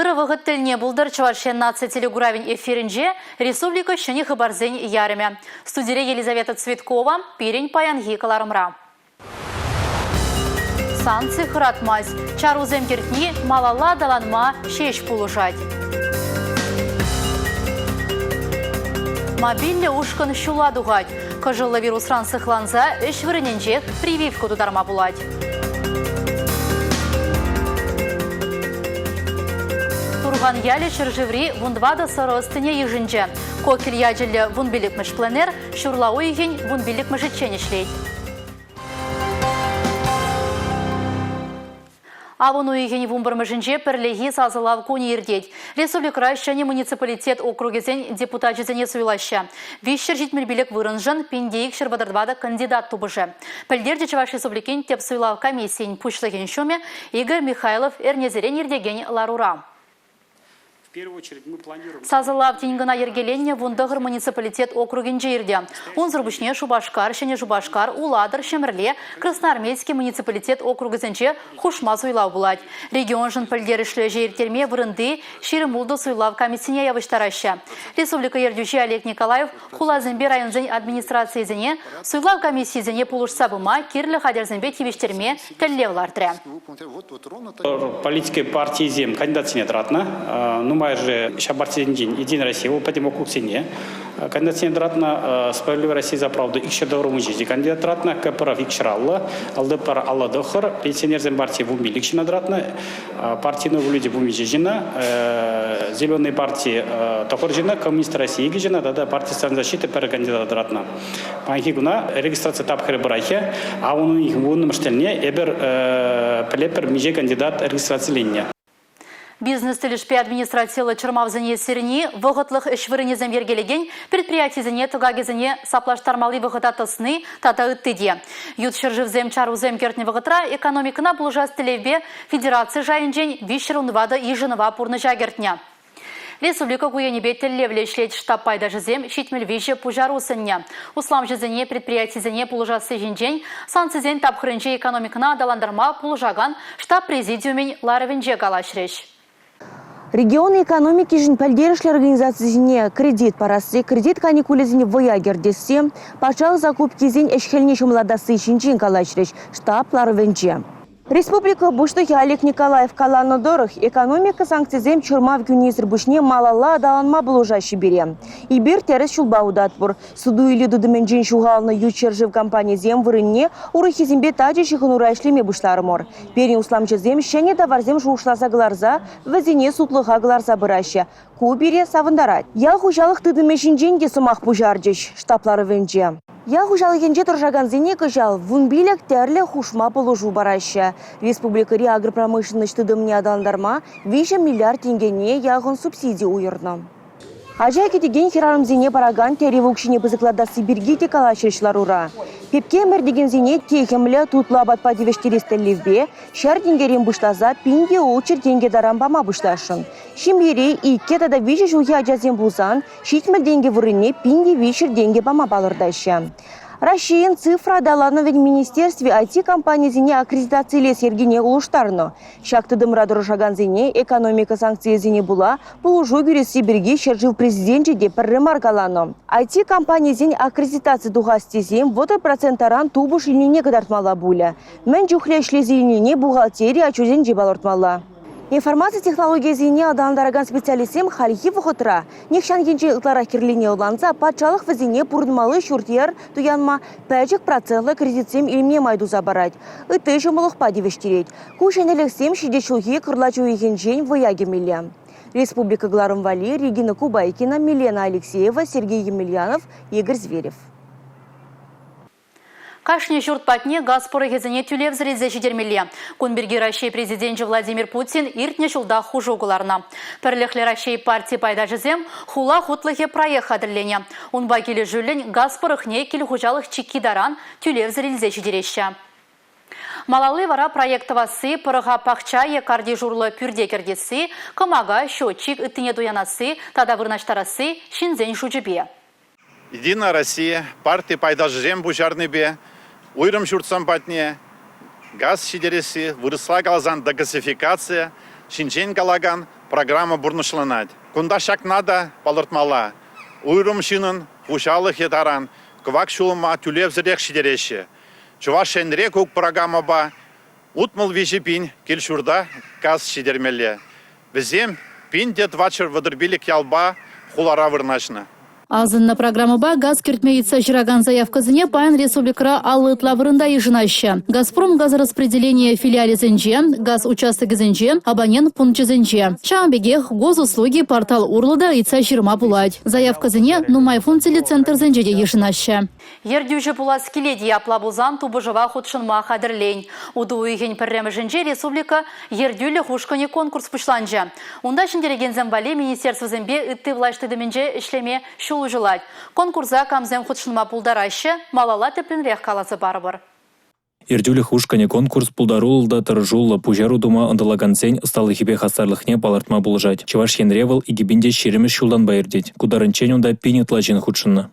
Выры вғыт тіліне бұлдыр Чувашия нация телегуравин эфирінже республика шыны хабарзен яреме. Студире Елизавета Цветкова, Пирень Паянги Каларымра. Санкции хыратмаз. Чарузем кертни малала даланма шеш пулушать. Мобильный ушкан шула дугать. Кожылы вирусран сыхланза үш вырыненжек прививку тударма булать. Турган яле чыржыври вундвада сырыстыне ежінже. Кокил яджелі вунбилік пленер, шурлау еген вунбилік мышеченешлей. Авуну егені вумбырмышынже пірлегі сазылав көне ердет. Республика және муниципалитет округезен депутат жезене суйлаща. Вишер жетмелбелік вырынжын пендейік шырбадырдвада кандидат тубыжы. Пілдерде Чуваш Республикин теп суйлав комиссиен пучлыген шуме Игорь Михайлов эрнезерен ердеген ларура. В первую очередь мы планируем... Сазылав теньгана ергеленне вундығыр муниципалитет округенже ерде. Он зұрбышне Шубашкар, шене Шубашкар, Уладыр, Шемірле, Красноармейский муниципалитет округезенче хушма суйлау булать. Регион жын пілдері шлеже ертерме вырынды, ширымулды суйлав комиссине явыштараща. Республика ердючи Олег Николаев хулазымбе районзен администрациязене суйлав комиссиязене пулушса бұма кирлі хадерзімбе тивиштерме тіллевлардыры. Политической партии ЗЕМ кандидат сене тратна. Майже Шабартин день, Единая Россия, по тему Куксине. Кандидат сендратна Справедливая Россия за правду икшер доброму жизни. Кандидат дратна КПРФ икшералла, ЛДПР Алла Дохар, пенсионер партии в умиликшина дратна, партийные люди в умижина, зеленые партии Тохоржина, коммунист России гижина, да партия социальной пер кандидат дратна. Панхигуна регистрация тапхары брахе, а он их вунным штельне эбер плепер миже кандидат регистрации линия. Бизнес-телешпе администрациялы чырмавзыне сирни, вғытлық ішвіріне земергелеген предприятизіне тұғагезіне саплаштармалы вғытатысыны тата үттеде. Ют шыржывзем чарузем кертіне вғытра экономикына бұл жас тілевбе федерация жайынжен вишер унывады ежыныва пурны жагертне. Республика куенебе теллевле шлет штаб пайда жызем шитмел вище пужару сынне. Услам жызыне предприятизіне пулжасы жинжен, санцызен тапхырынче экономикына даландарма пулжаган штаб президиумен ларывенже галашреш. Регион экономики жин пальдерышли организации кредит парасы, кредит каникулезіне воягердесе, пачал закупки зин эшхельнеші младасы шинчин калачреш, штаб ларвенче. Республика Буштухи Олег Николаев Каланодорых экономика санкцизем чурмав гюнизр бушне малала даланма булужащи бере. И бир терес шулбаудатбур. Суду или дудыменджин шугалны ючержив компания зем вырынне урыхи зембе таджи шиханурайшлеме бушларымор. Перин усламчы зем шене товарзем шушласа гларза, вазине сутлыха гларза быраща. Кубире савындарать. Я хужалых тыдымешин деньги сумах пужарджиш, штаплары венче. Я хужалыгенже тұржаган зене кыжал, вунбилек терле хушма положу бараща. Республикари агропромышленность тыдымне адаландарма 5 миллиард тенгене яғын субсидий уйырны. Ажай кетеген херарым зене параган теревукшине пызыклада Сибиргите калашырышлар ура. Пепке мәрдеген зене техемле тутла батпа девештерестелевбе, шар тенгерем буштаза пинге учер тенге дарамбама бушташын. Шимбери и кетада виші жуя ажазен бузан, шитмел денге вырыне пинге вишер денге бама балырдаща. Россиян цифра далановен министерстве IT-компании зене аккредитацияле сергене улуштарно. Шактыдым радурушаган зене экономика санкции зене була, полужу бюрес Сибирги шержил президенте де перремаркалано. IT-компании зене аккредитации дугасти зем вот и процентаран тубуш линине кадартмала буля. Мен жухляшле зелене бухгалтерия чузен жебалортмала. Информация технологии зене адандараган специалистем хальхи вхотра. Нехшан енче ытлара кирлене уланса, патчалық вазине пурнмалы шуртер туянма 5% кредитсем илме майду забарать. Ыты жумылық падивештереть. Кушенелек сем шидешулхи кырлачу ехенчень воягемеле. Республика Гларымвали, Регина Кубайкина, Милена Алексеева, Сергей Емельянов, Игорь Зверев. Кашне жұртпатне Газпоры кезіне түлев зірезе жедермеле. Кунберги Россия президенті Владимир Путин иртне жылда хужуғыларына. Пірліхлі Россия партии пайда жезем хула хутлығы проект адырлене. Унба келі жүлін Газпорыхне келі хужалық чекидаран түлев зірезе жедереща. Малалы вара проектовасы пырыға пақча екарди журлы пүрде кердесі, кымага счетчик үттіне дуянасы, тада вырнаштарасы шинзен жужыбе. Единая Россия, партия пайда жезем бужарны бе, уйрым журтсам патне, газ шидереси, вырысла галазан дегазификация, шинчен галаган, программа бурнышланать. Кунда шак надо палыртмала. Уйрым шинын, ушалық етаран, квак шулыма тюлев зірек шидереші. Чуваш энрек ук программа ба, утмыл вижи пин, кельшурда каз шидермеле. Візем пин дет вачыр вадырбилик ялба хулара вырнашны. Азынна программаба газ кертмейтса жираган заявкасыне паян республикара аллытла вырында ежинаща. «Газпром» газораспределение филиале зенже, газ участок зенже, абонент пункт зенже. Шамбегех госуслуги портал урлыда итса жирма пулать. Заявкасыне нумай функцили центр зенжеде ежинаща. Ердюжі пулас келеди аплабузан тубыжыва худшынма хадырлейн. Уду уйген пірремі жінже республика ердюлі хушкане конкурс пушланжа. Унда шындереген зембале министерство зембе ытты влаштыдымінже ішлеме шулу жылать. Конкурса камзем худшынма пулдараще, малала тепленрех каласы барыбыр. Ердюлі хушкане конкурс пулдарулда тыржулла пужару дума ындылаган сень сталы хипе хастарлыхне палартма булжать. Чеваш енревал и гибинде шеремеш шулдан байырдеть. Кударынчень унда пинет лачын худшынна.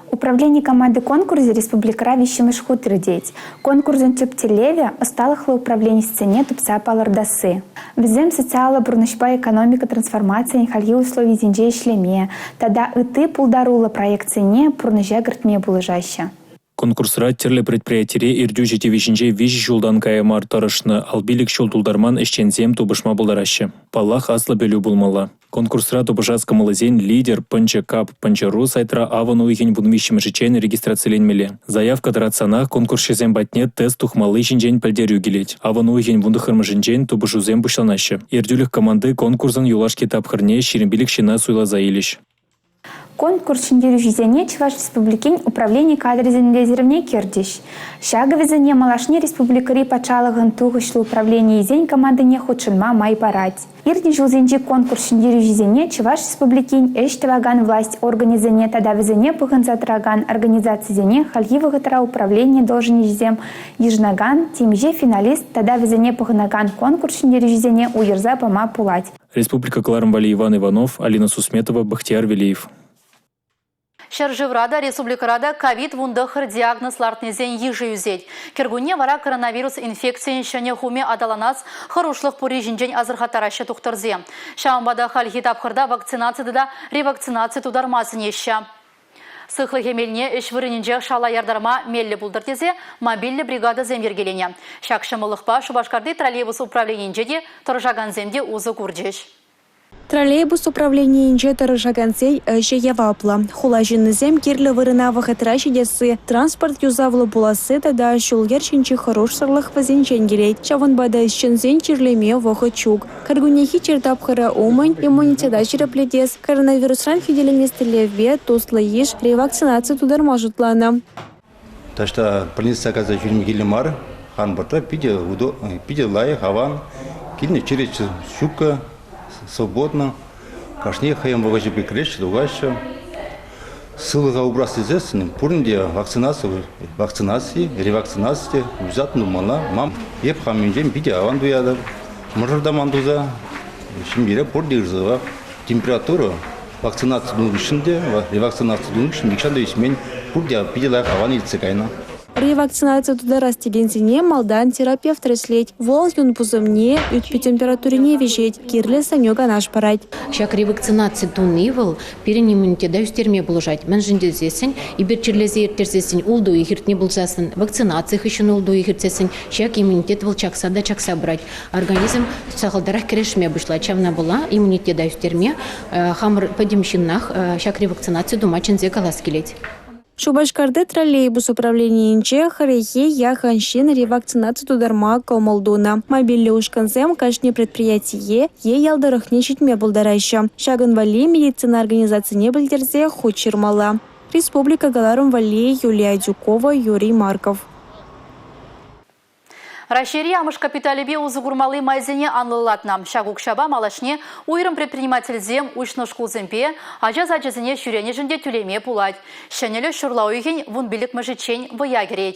Управление команды конкурса республикара вещимыш хутырдеть. Конкурсын тюптелеве осталых управление сцене тупца палардасы. Везем социала бурнышпа экономика трансформация нехальи условий зинже и шлеме. Тогда и ты пулдарула проект цене пурныжа гартме булыжаща. Конкурсра терле предприятие ирдю жетевишинже вижи жулдан каямар тарышны албилик шултулдарман ишчензем тубышма булдараще. Паллах асла белю булмала. Конкурсра тубышаска малазень лидер панча кап панчару сайтра авану уйген будмищем жичен регистрацияленмеле. Заявка тарацана конкурс шезем батне тест тухмалы жинжен пальдерю гилеть. Авану уйген бундахырмы жинжен тубышузем бушланаще. Ирдюлих команды конкурсан юлашки тапхырне ширембилик шина суйла заилищ. Конкурс шиндерю жизене Чуваш республикин управление кадры зенлезеревне кердиш. Шаговизене малашне республикари пачалыгын тугышлы управление изень команды не худшынма май барать. Ирдин жылзенжи конкурс шиндерю жизене Чуваш республикин эштеваган власть организене тада визене пыгынзатраган организацизене хальгивыгатара управление должен жизем ежнаган тимже финалист тада визене пыгынаган конкурс шиндерю жизене уерза пама пулать. Республика Клармбали Иван Иванов, Алина Сусметова, Бахтияр Велиев. Шаржеврада республикарада ковид вундахыр диагнозлартнезен ежи юзеть. Кергуне вара коронавирус инфекциян шане хуме адаланас хорошлых пурижинжен азырхатараща тухтарзе. Шамбада хальхи тапхырда вакцинацияда ревакцинация тудармасын еща. Сыхлы хемельне эшвырынинже шала ярдарма мелли булдыртезе мобильный бригада земергелене. Шакшамылықпа Шубашкарды троллейбус управлениенжеде тұржаган земде узы курджеш. Троллейбус управления инже тарыжагансей же явапла. Хулажиннызем кирлі вырына вахытра шедесі транспорт юзавлы буласы тада шулгер шинчи хорош сырлых вазенчен келейд. Чаванбада исчензен чирлеме вахычук. Каргунехи чертапхыра умань иммунитета чирепледес. Коронавирусран фиделенестелеве тослы еш ревакцинация тударма жутлана. Ташта принесса каза фильм Гилимар, хан барта пиде лай хаван, кильне через щука свободно, кашне хаем вагажи прикрещ, дугаща. Сылыга убрасы зесным, пурнде вакцинации, ревакцинации, взятну мала, мам, еп хаминжем пиде аван дуяда, мырда мандуза, şimdiye пурдирзава, температура, вакцинация дугышынде, ревакцинация дугышын, бикшанда исмен пурде пиде лай хаван ицекайна. Ревакцинация туда растегензине малдан терапевт реслеть. Вол юн пузымне, ютпи температуре не вежеть. Кирле санёга наш парать. Шак ревакцинация тунывал, перен иммунитет да юстерме булжать. Мен жиндезесен, и берчерлезе иртерсесен, улду ихирт не булзасын. Вакцинациях еще улду ихиртсесен. Шак иммунитет вол чакса да чакса брать. Организм сахалдарах керешме бышла. Чавна была, иммунитет да юстерме, хамр подимщинах, шак ревакцинация думачен зекалас келеть. Шубашкарды троллейбус управления инче харехе яханшин ревакцинацию тударма калмалдуна. Мобильный ушканзем кашне предприятие ялдарах нечитме булдарайша. Шаган вали медицина организации не бильдерзе хучермала. Республика Галарум Вали, Юлия Дюкова, Юрий Марков. Рашери амыш капиталебе узугурмалы майзене анлылатна. Шагук шаба малашне уйрым предпринимательзем уйшнышкул земпе, ажаз ажазыне шүрене жінде тюлеме пулать. Шанелі шурлау үйген вун билік мажичень ваягерет.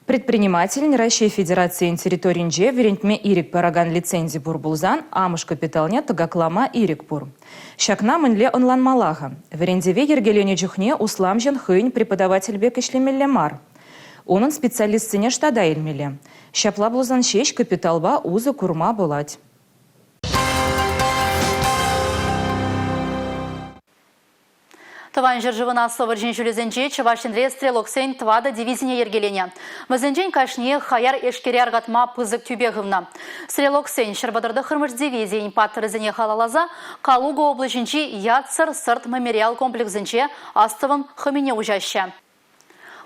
Предприниматель Российской Федерации территориинже верентме ирик параган лицензии бурбулзан амыш капиталне тагаклама ирикпур. Шакна мынле онлан малаха. Верендеве ергелене джухне усламжен хынь преподаватель бек ишлемелле мар. Онын специалистсене штада елмеле. Шапла блузан шеш капиталба узы курма болать. Тыван жыржывына совыржин жүлізінже Чывашинре стрелоксен твада дивизине ергелене. Мызынжен кашне хаяр эшкере аргатма пызык тюбегывна. Стрелоксен шырбадырды хырмыш дивизиен паттырызыне халалаза, Калуга облачынчи Яцыр сырт мемориал комплексынче астывым хымине ужаща.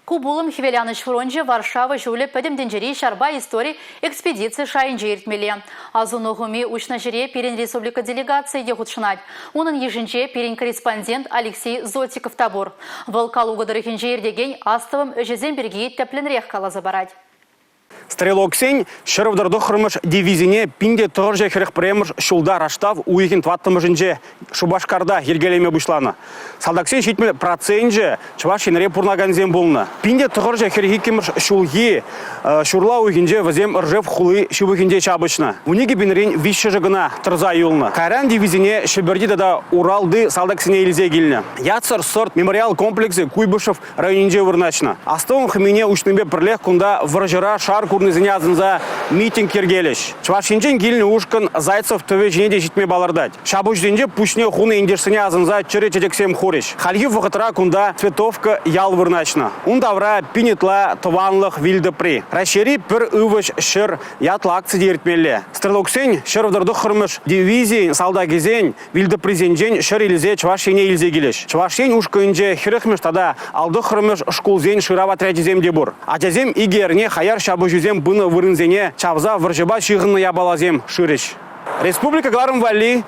Кубулым Хвеляныч фронже Варшава жуле пәдімденжері шарба истории экспедиции шайынжы ертмеле. Азунуғыми учна жире перен республика делегации ехутшынать. Унын ежінче перен корреспондент Алексей Зотиков табур. Выл Калуга дырыхынжы ердеген астывым өжезен берге тәпленрех калазы барать. Стрелоксень шырывдырды хырмыш дивизине пинде тұржа херек премыш шулда раштав уйхин тваттымыжынже Шубашкарда ергелеме бұшланы. Салдаксен шетмел процентже Чувашинре пурнаганзем болны. Пинде тұржа херекемыш шулги шурла уйхинже вазем ржев хулы шубыхинде чабычны. Униге бинрен вишші жығына тұрза юлны. Кайран дивизине шыберді да Уралды салдаксене елзе келіні. Яцыр сорт мемориал комплексы Куйбышев районинже вырначны. Астывым хымине учнымбе пірлех кунда выржыра шар курнызыне азынза митинг кергелеш. Чувашинчен келіні ушкын Зайцев төве женеде жетме балырдать. Шабушденже пушне хуны индерсыне азынза чыре чечексем хореш. Хальги вғытыра кунда цветовка ял вырначны. Ундавра пинетла тыванлық вилдепри. Рашери пір ывыш шыр ятла акция дертмелі. Стрелоксен шырвдырды хырмыш дивизии салдагезен вилдепризенжен шыр илзе Чувашине илзе келеш. Чувашин ушкынже хирыхмыш тада алды хырмыш шкулзен шырав отрядезем дебур. Атязем игерне хаяр шабушузем быны вырынзене чавза выржыба шиғынны ябалазем шырыш. Республика Гларым Вали,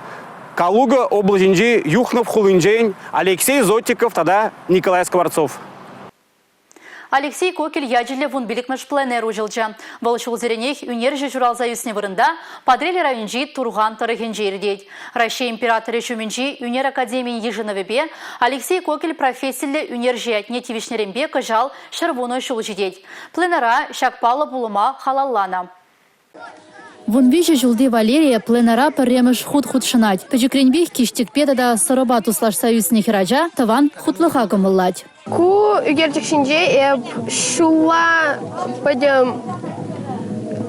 Калуга облачинжи Юхнов хулынжен, Алексей Зотиков тада Николай Скворцов. Алексей Кокель яджиле вун биликмеш пленер ужылжа. Волчул зеренех үнержі журалза юсне вырында подрели районжи Турган тарыхенжи ердейд. Россия императоры шуменжи үнер академии ежиновебе Алексей Кокель профессияле үнержи атне тивишнерембе кажал шырвуны шулжидейд. Пленера шакпалы булыма халаллана. Вон вижу жулды Валерия пленара премеш худ шынать. Пэджикренбих киштик педада сороба туслаш союзне хиража таван худлыха гымыллать. Ку үгерчикшинже шула пойдем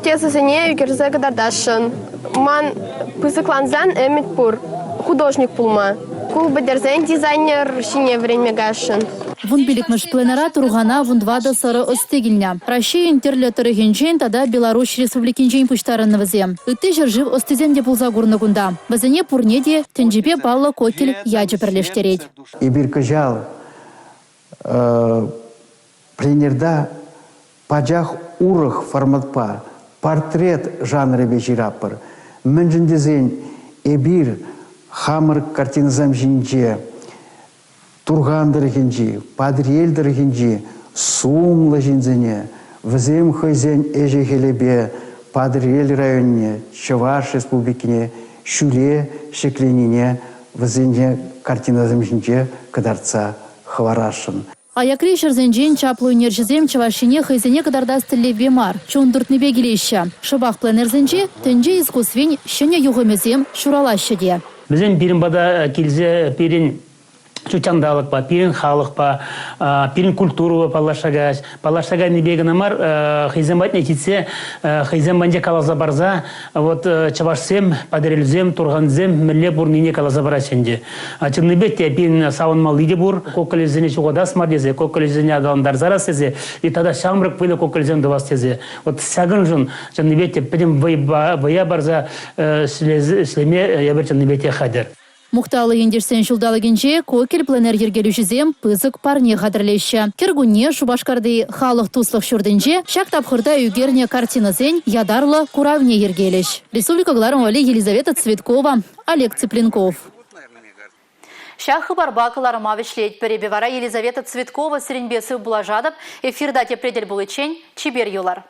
тесасене үгерзе кадардашын. Ман пызыкланзан эмитпур художник пулма. Ку бедерзен дизайнер шине время гашын. Вон биликмеш пленара Тургана вон двада сыры остегильня. Россия интерле тарыхенжен тада Беларусь республикинжен пуштарынны вазе. Үтті жыржив остеземде пулза гурнагунда. Вазене пурнеде тенжипе Палла Кокель яджы перлештереть. И биркажал пленерда паджах урых форматпа портрет жанра бежирапыр. Менжендезен эбир хамыр картина замжинже Тургандыр хинжи, Падриэлдыр хинжи, Сумлы жинзене, Взем хозяин эже хелебе, Падриэль районе, Чуваш республикине, Шуле шекленине, Взене картина замжинже кадарца хварашын. Аякри шырзенжен чаплу үнержізем Чувашине хайзене кадарда стілі бемар, чундыртныбе келеща. Шыбақ пленерзенже, тенже искусвен шыне юғымезем шуралашы де. Бізден бірін бада келзе, бірін чучаңдалық па, пирин халық па, пирин культуру палашагаш. Палашага небегіна мар, хайзембатне кетсе, хайзембанде калаза барза, вот чавашсем, падерелзем, турганзем, мілле бурнине калаза барасенде. Чыннебетте пирин сауын малыде бур, кокалезене чуғода смардезе, кокалезене адаландар зарасезе, и тада шамрық пылы кокалезен дывастезе. Вот сагын жын, чыннебетте пидем вая барза слеме ябір чыннебетте хадер. Мухталы ендерсен жылдалыгенже Кокель пленер ергелюшізем пызык парне қадырлеші. Кергуне Шубашкарды халық туслық шүрдінже шак тапхырда үгерне картиназен ядарлы куравне ергелеш. Республика Гларым Вали, Елизавета Цветкова, Олег Цыпленков. Шах барбакалар мавишлеть перебивара Елизавета Цветкова сиренбесі булажадып, эфирдате предель булычень, чибер юлар.